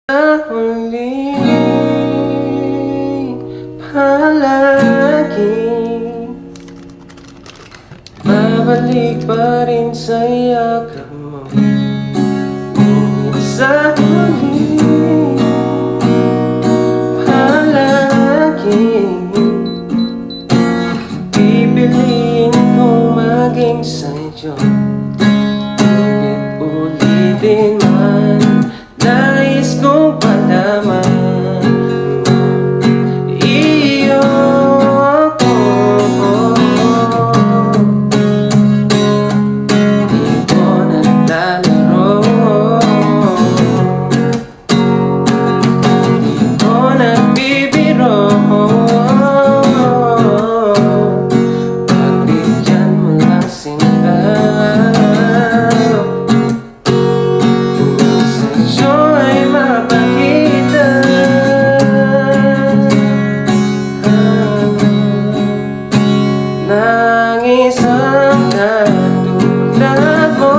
Huli palagi babalik pa rin sa yakap mo. Ngunit sa huli palagi pipiliin kong maging sa'yo. Ngunit ulitin man, nais kong palaman iyo ako. Di ko naglalaro, di ko nagbibiro. Pagbigyan mo lang sinta, ng isang katulad mo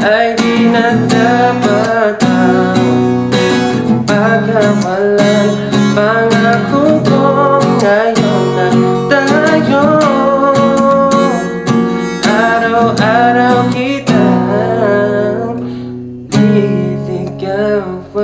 ay di na dapat ang pagkamalan. Pangako ko ngayon na tayo araw-araw kitang liligawan.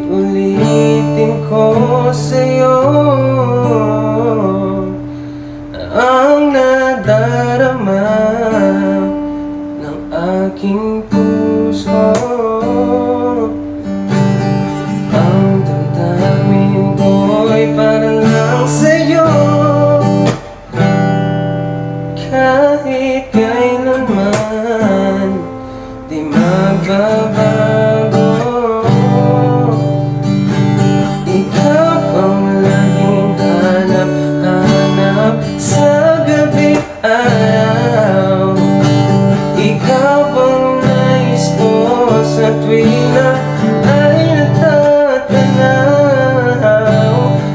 Ulit-ulitin ko sa'yo ang nadarama ng aking puso. Ang damdamin ko'y para lang sa'yo, kahit kailanman di magbabago. Ikaw ang laging hanap-hanap sa gabi araw. Ikaw ang nais ko sa tuwing na ay natatanaw.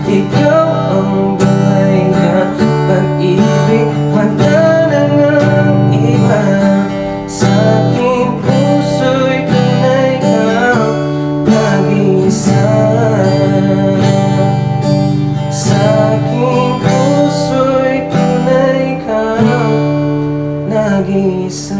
Ikaw ang buhay ka, pag-ibig, wala nang ang iba. Sa aking puso'y tunay kang nag-iisa. Sa aking puso'y tunay kang nag-iisa.